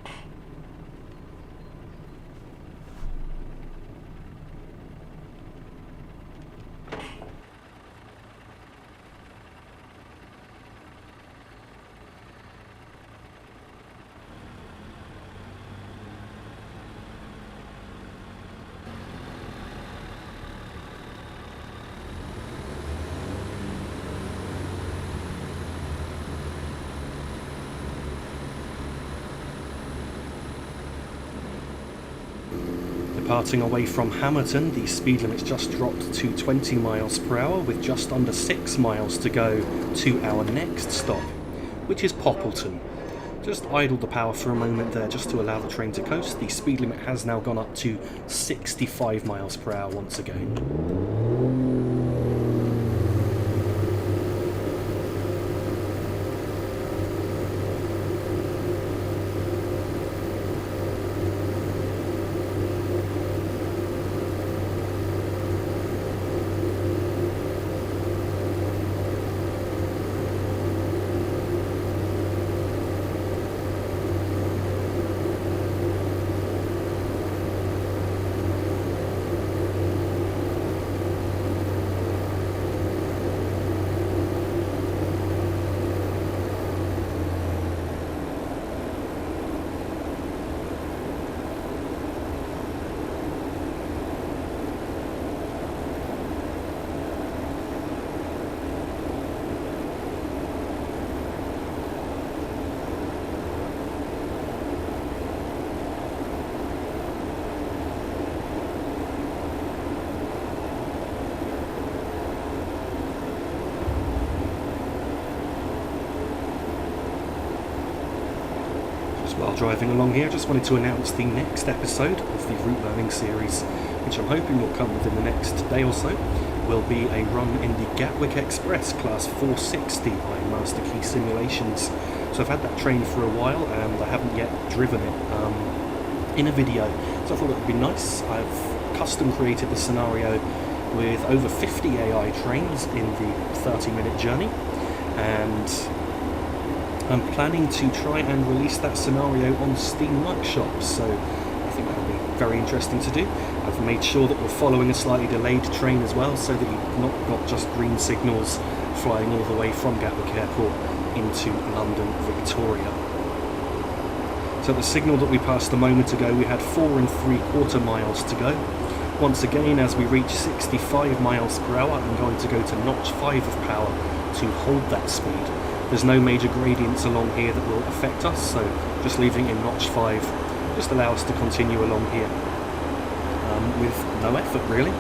Departing away from Hammerton, the speed limit's just dropped to 20 miles per hour with just under 6 miles to go to our next stop, which is Poppleton. Just idled the power for a moment there just to allow the train to coast. The speed limit has now gone up to 65 miles per hour once again. While driving along here, I just wanted to announce the next episode of the route learning series, which I'm hoping will come within the next day or so, will be a run in the Gatwick Express Class 460 by Master Key Simulations. So I've had that train for a while and I haven't yet driven it in a video, so I thought it would be nice. I've custom created the scenario with over 50 AI trains in the 30-minute journey, and I'm planning to try and release that scenario on Steam Workshop, so I think that'll be very interesting to do. I've made sure that we're following a slightly delayed train as well, so that you've not got just green signals flying all the way from Gatwick Airport into London, Victoria. So the signal that we passed a moment ago, we had 4 3/4 miles to go. Once again, as we reach 65 miles per hour, I'm going to go to notch 5 of power to hold that speed. There's no major gradients along here that will affect us, so just leaving it in notch 5 just allow us to continue along here with no effort really.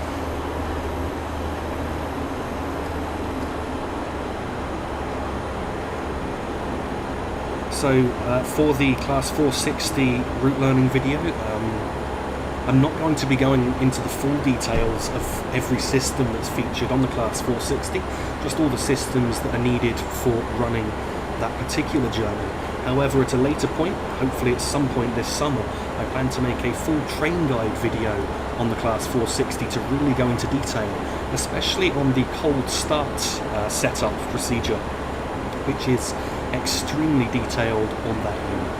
So for the Class 460 route learning video, I'm not going to be going into the full details of every system that's featured on the Class 460, just all the systems that are needed for running that particular journey. However, at a later point, hopefully at some point this summer, I plan to make a full train guide video on the Class 460 to really go into detail, especially on the cold start setup procedure, which is extremely detailed on that unit.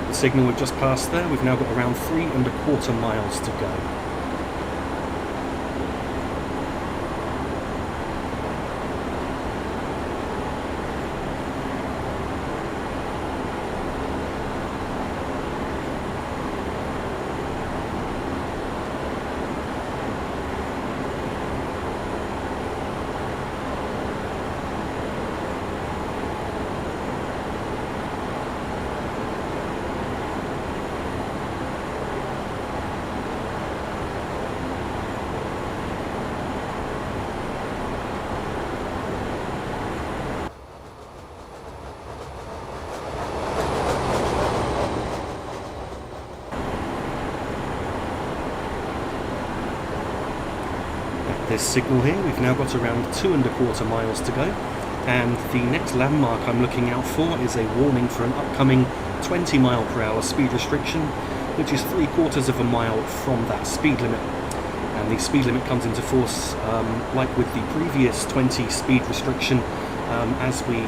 The signal we've just passed there, we've now got around 3 1/4 miles to go. This signal here, we've now got around 2 1/4 miles to go, and the next landmark I'm looking out for is a warning for an upcoming 20 mile per hour speed restriction, which is 3/4 of a mile from that speed limit. And the speed limit comes into force, like with the previous 20 speed restriction, as we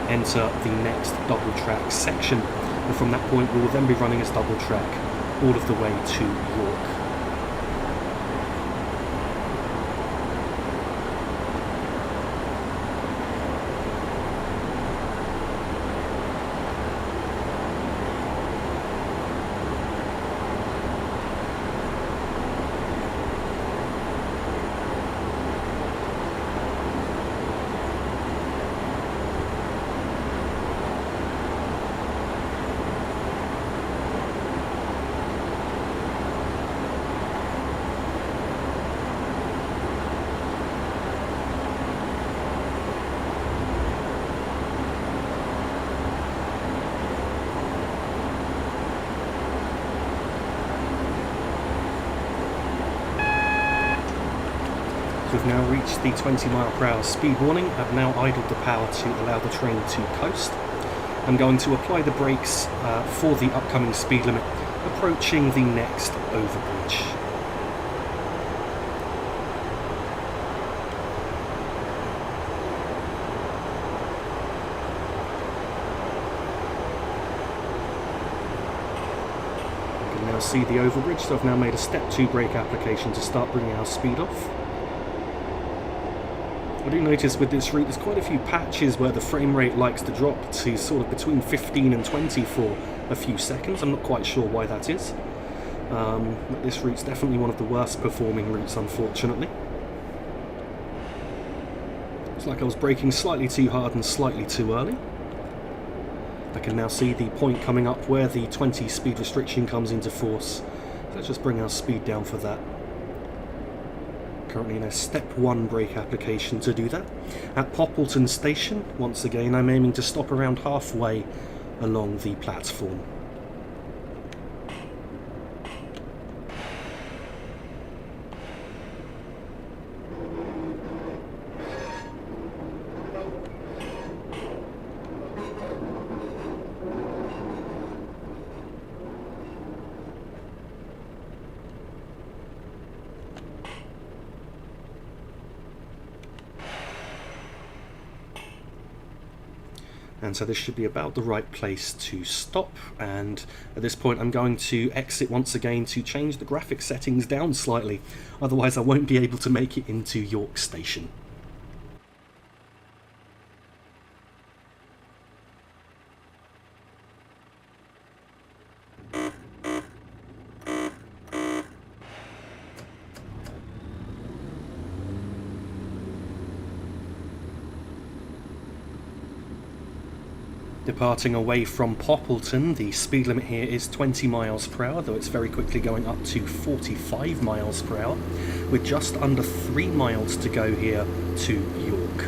enter the next double track section, and from that point we will then be running as double track all of the way to York. We've now reached the 20 mile per hour speed warning. I've now idled the power to allow the train to coast. I'm going to apply the brakes for the upcoming speed limit, approaching the next overbridge. You can now see the overbridge, so I've now made a step 2 brake application to start bringing our speed off. I do notice with this route there's quite a few patches where the frame rate likes to drop to sort of between 15 and 20 for a few seconds. I'm not quite sure why that is. But this route's definitely one of the worst performing routes, unfortunately. It's like I was braking slightly too hard and slightly too early. I can now see the point coming up where the 20 speed restriction comes into force. So let's just bring our speed down for that. Currently in a step 1 brake application to do that. At Poppleton station, once again, I'm aiming to stop around halfway along the platform. And so this should be about the right place to stop, and at this point I'm going to exit once again to change the graphic settings down slightly, otherwise I won't be able to make it into York Station. Departing away from Poppleton, the speed limit here is 20 miles per hour, though it's very quickly going up to 45 miles per hour, with just under 3 miles to go here to York.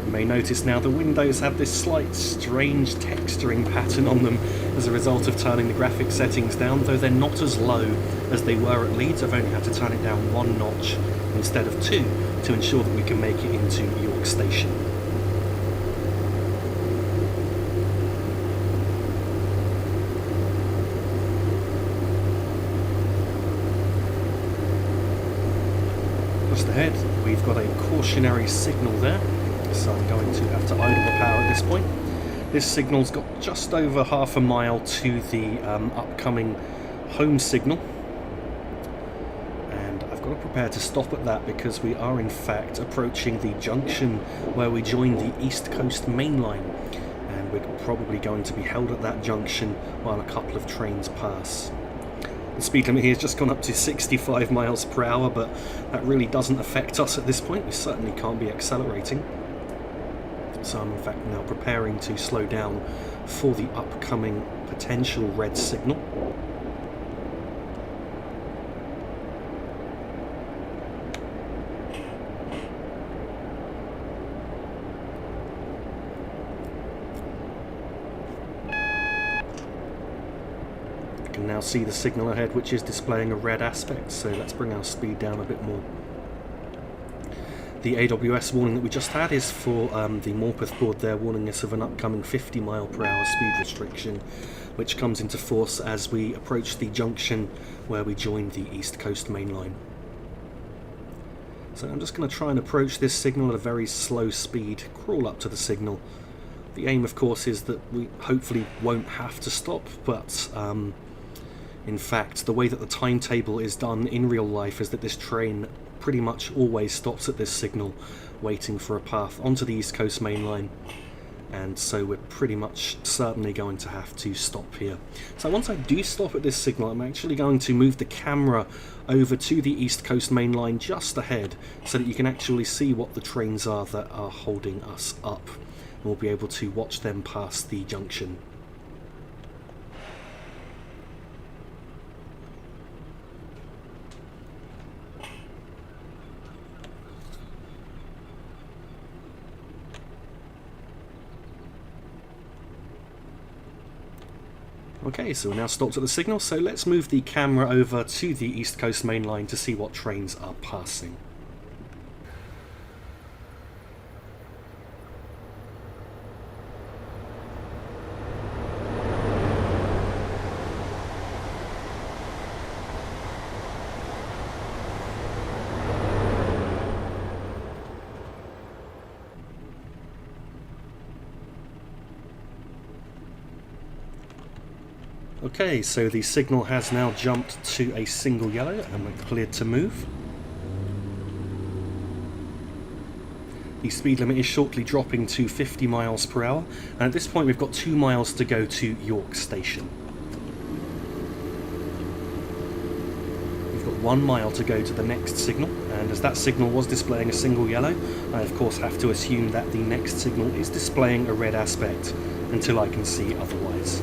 You may notice now the windows have this slight strange texturing pattern on them as a result of turning the graphic settings down, though they're not as low as they were at Leeds. I've only had to turn it down 1 notch instead of 2 to ensure that we can make it into York Station. Just ahead, we've got a cautionary signal there, so I'm going to have to idle the power at this point. This signal's got just over half a mile to the upcoming home signal, and I've got to prepare to stop at that because we are in fact approaching the junction where we join the East Coast Main Line, and we're probably going to be held at that junction while a couple of trains pass. The speed limit here has just gone up to 65 miles per hour, but that really doesn't affect us at this point. We certainly can't be accelerating. So I'm in fact now preparing to slow down for the upcoming potential red signal. Now see the signal ahead, which is displaying a red aspect, so let's bring our speed down a bit more. The AWS warning that we just had is for the Morpeth board there, warning us of an upcoming 50 mile per hour speed restriction, which comes into force as we approach the junction where we join the East Coast Main Line. So I'm just going to try and approach this signal at a very slow speed, crawl up to the signal. The aim, of course, is that we hopefully won't have to stop, but in fact, the way that the timetable is done in real life is that this train pretty much always stops at this signal, waiting for a path onto the East Coast Main Line, and so we're pretty much certainly going to have to stop here. So once I do stop at this signal, I'm actually going to move the camera over to the East Coast Main Line just ahead, so that you can actually see what the trains are that are holding us up, and we'll be able to watch them pass the junction. Okay, so we're now stopped at the signal, so let's move the camera over to the East Coast Main Line to see what trains are passing. Okay, so the signal has now jumped to a single yellow and we're cleared to move. The speed limit is shortly dropping to 50 miles per hour, and at this point we've got 2 miles to go to York Station. We've got 1 mile to go to the next signal, and as that signal was displaying a single yellow, I of course have to assume that the next signal is displaying a red aspect until I can see otherwise.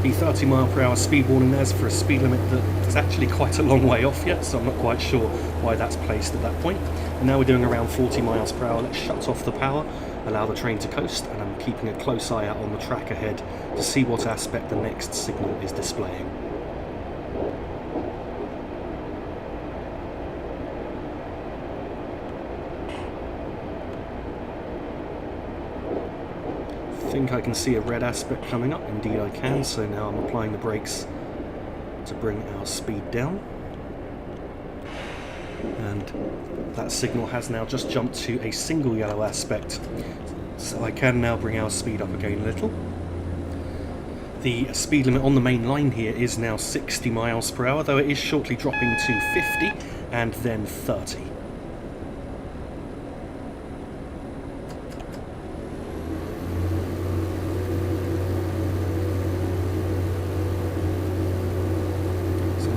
The 30 mph speed warning there's for a speed limit that is actually quite a long way off yet, so I'm not quite sure why that's placed at that point. And now we're doing around 40 mph. Let's shut off the power, allow the train to coast, and I'm keeping a close eye out on the track ahead to see what aspect the next signal is displaying. I think I can see a red aspect coming up. Indeed I can, so now I'm applying the brakes to bring our speed down. And that signal has now just jumped to a single yellow aspect, so I can now bring our speed up again a little. The speed limit on the main line here is now 60 mph, though it is shortly dropping to 50 and then 30.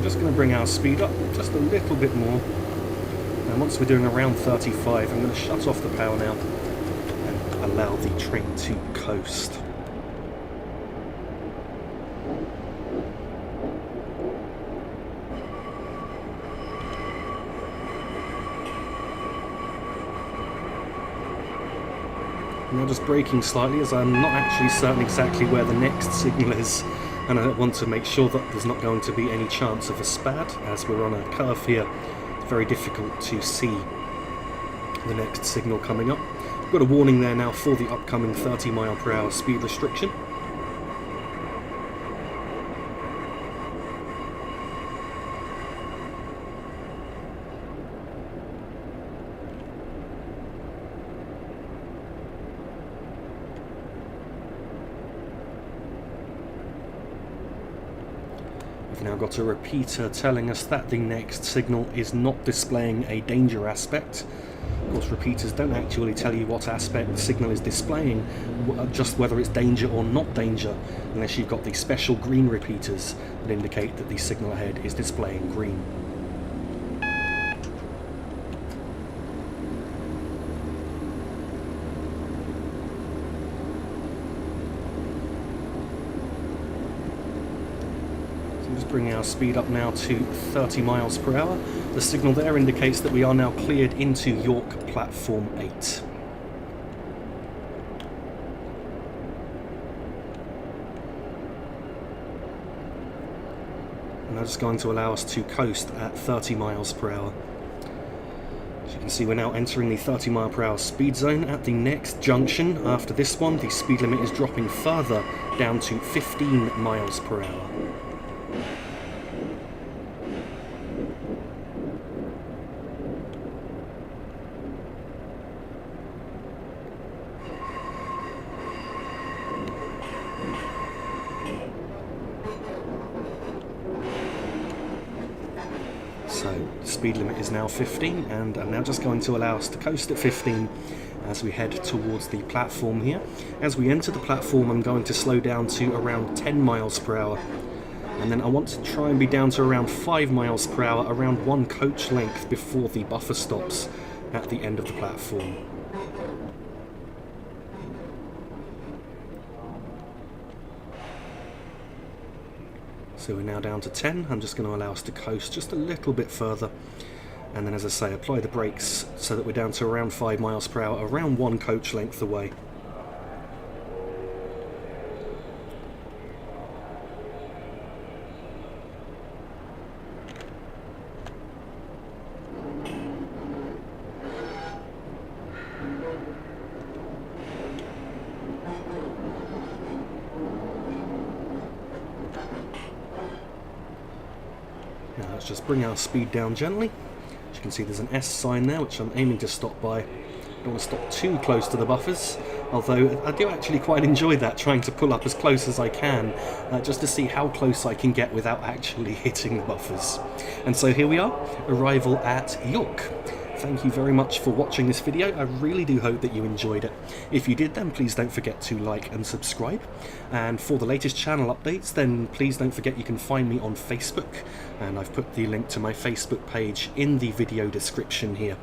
Just going to bring our speed up just a little bit more, and once we're doing around 35 I'm going to shut off the power now and allow the train to coast. Now just braking slightly, as I'm not actually certain exactly where the next signal is, and I want to make sure that there's not going to be any chance of a SPAD. As we're on a curve here, it's very difficult to see the next signal coming up. I've got a warning there now for the upcoming 30 mph speed restriction. We've now got a repeater telling us that the next signal is not displaying a danger aspect. Of course, repeaters don't actually tell you what aspect the signal is displaying, just whether it's danger or not danger, unless you've got the special green repeaters that indicate that the signal ahead is displaying green. Just bringing our speed up now to 30 mph. The signal there indicates that we are now cleared into York Platform 8. And that's going to allow us to coast at 30 mph. As you can see, we're now entering the 30 mph speed zone. At the next junction after this one, the speed limit is dropping further down to 15 mph. So the speed limit is now 15, and I'm now just going to allow us to coast at 15 as we head towards the platform here. As we enter the platform, I'm going to slow down to around 10 mph, and then I want to try and be down to around 5 mph, around one coach length before the buffer stops at the end of the platform. So we're now down to 10. I'm just going to allow us to coast just a little bit further, and then, as I say, apply the brakes so that we're down to around 5 mph, around one coach length away. Now let's just bring our speed down gently. As you can see, there's an S sign there, which I'm aiming to stop by. I don't want to stop too close to the buffers, although I do actually quite enjoy that, trying to pull up as close as I can, just to see how close I can get without actually hitting the buffers. And so here we are, arrival at York. Thank you very much for watching this video. I really do hope that you enjoyed it. If you did, then please don't forget to like and subscribe. And for the latest channel updates, then please don't forget you can find me on Facebook. And I've put the link to my Facebook page in the video description here.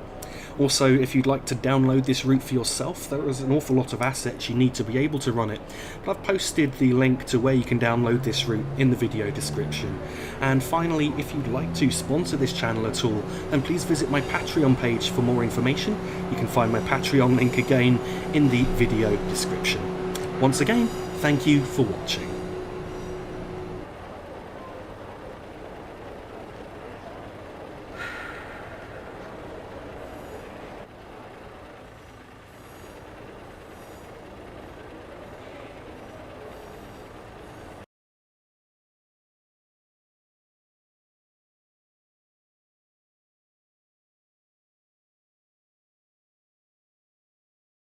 Also, if you'd like to download this route for yourself, there is an awful lot of assets you need to be able to run it, but I've posted the link to where you can download this route in the video description. And finally, if you'd like to sponsor this channel at all, then please visit my Patreon page for more information. You can find my Patreon link again in the video description. Once again, thank you for watching.